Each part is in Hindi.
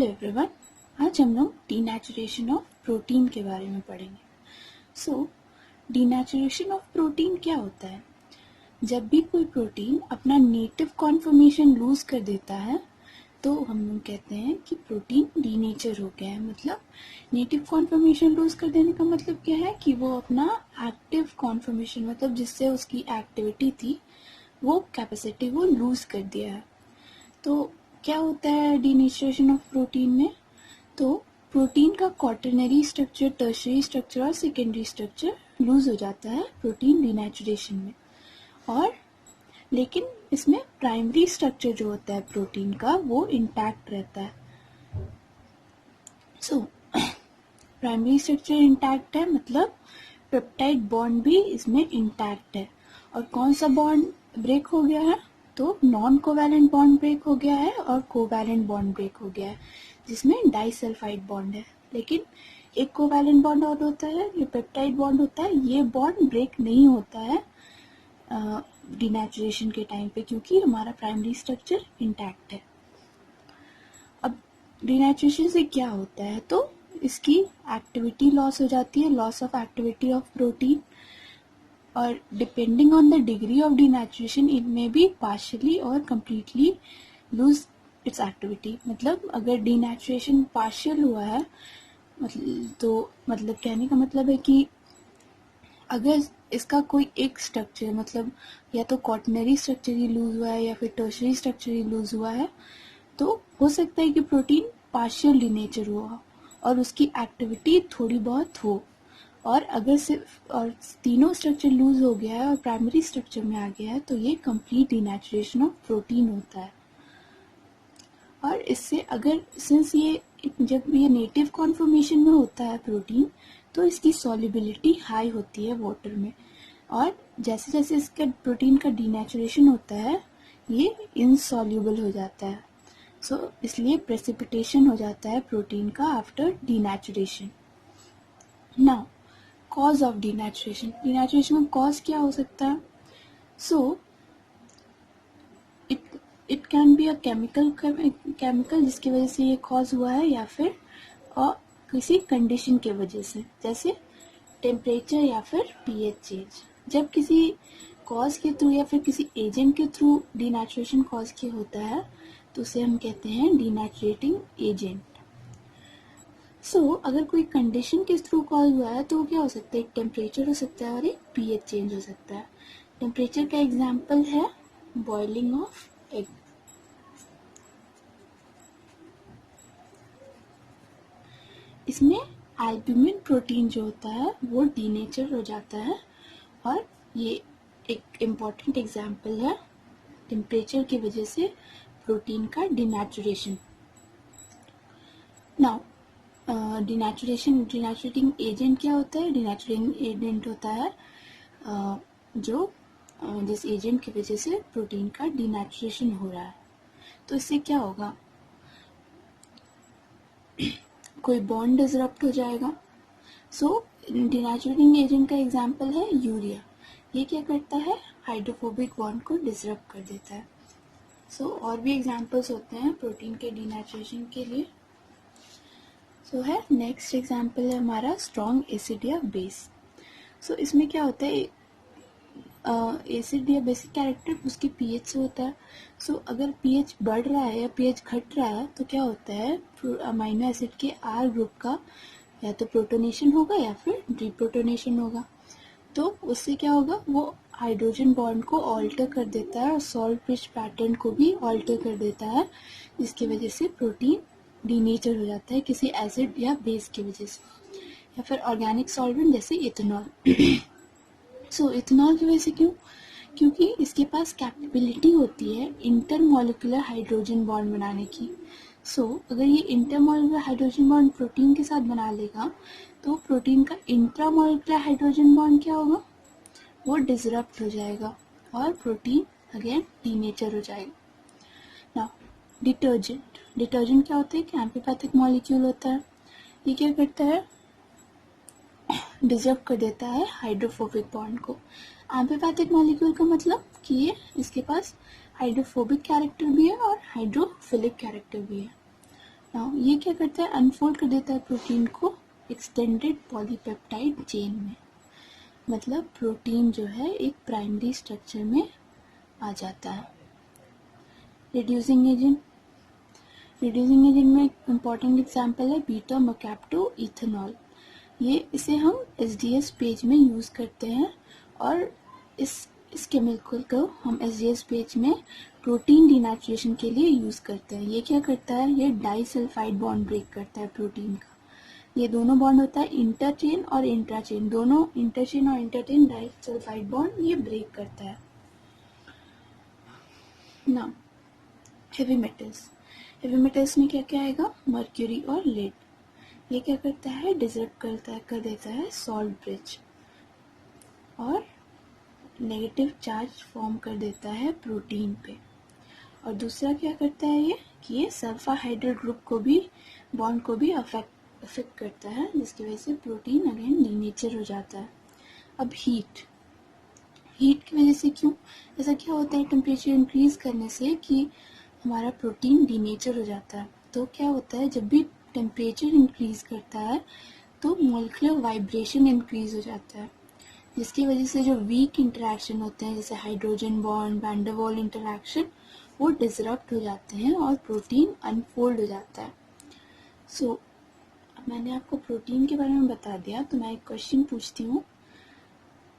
हेलो एवरीवन, आज हम लोग डीनेचुरेशन ऑफ प्रोटीन के बारे में पढ़ेंगे। डीनेचुरेशन ऑफ प्रोटीन क्या होता है? जब भी कोई प्रोटीन अपना नेटिव कॉन्फर्मेशन लूज कर देता है तो हम लोग कहते हैं कि प्रोटीन डीनेचर हो गया है। मतलब नेटिव कॉन्फर्मेशन लूज कर देने का मतलब क्या है कि वो अपना एक्टिव कॉन्फर्मेशन, मतलब जिससे उसकी एक्टिविटी थी, वो कैपेसिटी वो लूज कर दिया है। तो क्या होता है डीनेचुरेशन ऑफ प्रोटीन में? तो प्रोटीन का क्वाटरनरी स्ट्रक्चर, टर्शियरी स्ट्रक्चर और सेकेंडरी स्ट्रक्चर लूज हो जाता है प्रोटीन डीनेचुरेशन में। और लेकिन इसमें प्राइमरी स्ट्रक्चर जो होता है प्रोटीन का वो इंटैक्ट रहता है। प्राइमरी स्ट्रक्चर इंटैक्ट है, मतलब पेप्टाइड बॉन्ड भी इसमें इंटैक्ट है। और कौन सा बॉन्ड ब्रेक हो गया है? तो नॉन कोवैलेंट बॉन्ड ब्रेक हो गया है और कोवैलेंट बॉन्ड ब्रेक हो गया है, जिसमें डाइसल्फाइड बॉन्ड है। लेकिन एक कोवैलेंट बॉन्ड और होता है जो पेप्टाइड बॉन्ड होता है, ये बॉन्ड ब्रेक नहीं होता है डीनेचुरेशन के टाइम पे, क्योंकि हमारा प्राइमरी स्ट्रक्चर इंटैक्ट है। अब डीनेचुरेशन से क्या होता है? तो इसकी एक्टिविटी लॉस हो जाती है, loss of activity of protein. और depending on the degree of denaturation it may be partially और कंप्लीटली लूज इट्स एक्टिविटी। मतलब अगर डीनेचुरेशन पार्शियल हुआ है मतलब कहने का मतलब है कि अगर इसका कोई एक स्ट्रक्चर, मतलब या तो क्वाटरनरी स्ट्रक्चर ही लूज हुआ है या फिर टर्शियरी स्ट्रक्चर ही लूज हुआ है, तो हो सकता है कि प्रोटीन पार्शियल डीनेचर हुआ और उसकी एक्टिविटी थोड़ी बहुत हो। और अगर सिर्फ और तीनों स्ट्रक्चर लूज हो गया है और प्राइमरी स्ट्रक्चर में आ गया है तो ये कंप्लीट डीनेचुरेशन ऑफ प्रोटीन होता है। और इससे अगर सिंस ये जब ये नेटिव कॉन्फर्मेशन में होता है प्रोटीन, तो इसकी सॉल्युबिलिटी हाई होती है वाटर में। और जैसे जैसे इसका प्रोटीन का डीनेचुरेशन होता है ये इनसॉल्युबल हो जाता है। इसलिए प्रेसिपिटेशन हो जाता है प्रोटीन का after denaturation. Now cause of denaturation. Denaturation का कॉज क्या हो सकता है? It can be a chemical जिसकी वजह से ये कॉज हुआ है, या फिर किसी कंडीशन के वजह से, जैसे टेम्परेचर या फिर पीएच चेंज। जब किसी कॉज के थ्रू या फिर किसी एजेंट के थ्रू डीनेचुरेशन कॉज के होता है तो उसे हम कहते हैं डीनेचुरेटिंग एजेंट। अगर कोई कंडीशन के थ्रू कॉज हुआ है तो क्या हो सकता है? एक टेम्परेचर हो सकता है और एक पीएच चेंज हो सकता है। टेम्परेचर का एग्जांपल है बॉइलिंग ऑफ एग। इसमें एल्ब्यूमिन प्रोटीन जो होता है वो डीनेचर हो जाता है, और ये एक इम्पॉर्टेंट एग्जांपल है टेम्परेचर की वजह से प्रोटीन का डीनेचुरेशन। नाउ डीनेचुरेटिंग एजेंट क्या होता है? डीनेचुरेटिंग एजेंट होता है जिस एजेंट की वजह से प्रोटीन का डीनेचुरेशन हो रहा है। तो इससे क्या होगा? कोई बॉन्ड डिसरप्ट हो जाएगा। डीनेचुरेटिंग एजेंट का एग्जांपल है यूरिया। ये क्या करता है? हाइड्रोफोबिक बॉन्ड को डिसरप्ट कर देता है। और भी एग्जांपल्स होते हैं प्रोटीन के डीनेचुरेशन के लिए। है नेक्स्ट एग्जांपल है हमारा स्ट्रॉन्ग एसिड या बेस। इसमें क्या होता है? एसिड या बेसिक कैरेक्टर उसकी पीएच से होता है। अगर पीएच बढ़ रहा है या पीएच घट रहा है तो क्या होता है? अमाइनो एसिड के आर ग्रुप का या तो प्रोटोनेशन होगा या फिर डीप्रोटोनेशन होगा। तो उससे क्या होगा? वो हाइड्रोजन बॉन्ड को ऑल्टर कर देता है और सॉल्ट ब्रिज पैटर्न को भी ऑल्टर कर देता है, जिसकी वजह से प्रोटीन डीनेचर हो जाता है किसी एसिड या बेस की वजह से, या फिर ऑर्गेनिक सॉल्वेंट जैसे इथेनॉल। इथेनॉल की वजह से क्यों? क्योंकि इसके पास कैपेबिलिटी होती है इंटरमॉलिक्यूलर हाइड्रोजन बॉन्ड बनाने की। अगर ये इंटरमॉलिक्यूलर हाइड्रोजन बॉन्ड प्रोटीन के साथ बना लेगा तो प्रोटीन का इंट्रामॉलिक्यूलर हाइड्रोजन बॉन्ड क्या होगा? वो डिसरप्ट हो जाएगा और प्रोटीन अगेन डीनेचर हो जाएगा। नाउ डिटर्जेंट क्या होता है? कि एम्फीपैथिक मॉलिक्यूल होता है। ये क्या करता है? डिसरप्ट कर देता है हाइड्रोफोबिक बॉन्ड को। एम्फीपैथिक मॉलिक्यूल का मतलब कि ये इसके पास हाइड्रोफोबिक कैरेक्टर भी है और हाइड्रोफिलिक कैरेक्टर भी है। नाउ ये क्या करता है, अनफोल्ड कर देता है प्रोटीन को एक्सटेंडेड पॉलीपेप्टाइड चेन में, मतलब प्रोटीन जो है एक प्राइमरी स्ट्रक्चर में आ जाता है। रिड्यूसिंग एजेंट, रिड्यूसिंग एजेंट में इम्पॉर्टेंट एग्जांपल है बीटा मकैप्टो इथेनॉल। ये इसे हम एसडीएस पेज में यूज़ करते हैं और इस केमिकल को हम एसडीएस पेज में प्रोटीन डिनेचुरेशन के लिए यूज़ करते हैं। ये क्या करता है, ये डाइसल्फाइड बॉन्ड ब्रेक करता है प्रोटीन का। ये दोनों बॉन्ड होता है इंटरचेन और इंट्राचेन, दोनों इंटरचेन और इंटरचेन डाइसल्फाइड बॉन्ड ये ब्रेक करता है। ना हेवी मेटल्स, हेवी मेटल्स में क्या क्या आएगा, मर्क्यूरी और लेड। ये क्या करता है, डिसरप्ट कर देता है सॉल्ट ब्रिज और नेगेटिव चार्ज फॉर्म कर देता है प्रोटीन पे। और दूसरा क्या करता है ये कि ये सल्फा हाइड्राइड ग्रुप को भी, बॉन्ड को भी अफेक्ट करता है, जिसकी वजह से प्रोटीन अगेन डीनेचर हो जाता है। अब हीट की वजह से क्यों, ऐसा क्या होता है टेम्परेचर इंक्रीज करने से कि हमारा प्रोटीन डीनेचर हो जाता है। तो क्या होता है, जब भी टेम्परेचर इंक्रीज करता है तो मॉलिक्यूलर वाइब्रेशन इंक्रीज हो जाता है, जिसकी वजह से जो वीक इंटरेक्शन होते हैं जैसे हाइड्रोजन बॉन्ड, वैन डर वाल इंटरेक्शन, वो डिसरप्ट हो जाते हैं और प्रोटीन अनफोल्ड हो जाता है। सो मैंने आपको प्रोटीन के बारे में बता दिया, तो मैं एक क्वेश्चन पूछती हूँ,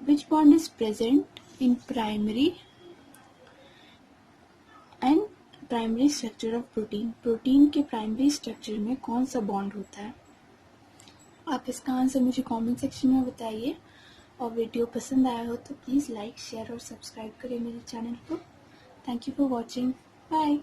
विच bond is present in primary structure of protein, protein के प्राइमरी स्ट्रक्चर में कौन सा बॉन्ड होता है। आप इसका आंसर मुझे कमेंट सेक्शन में बताइए, और वीडियो पसंद आया हो तो प्लीज़ लाइक, शेयर और सब्सक्राइब करें मेरे चैनल को। Thank you for watching, bye.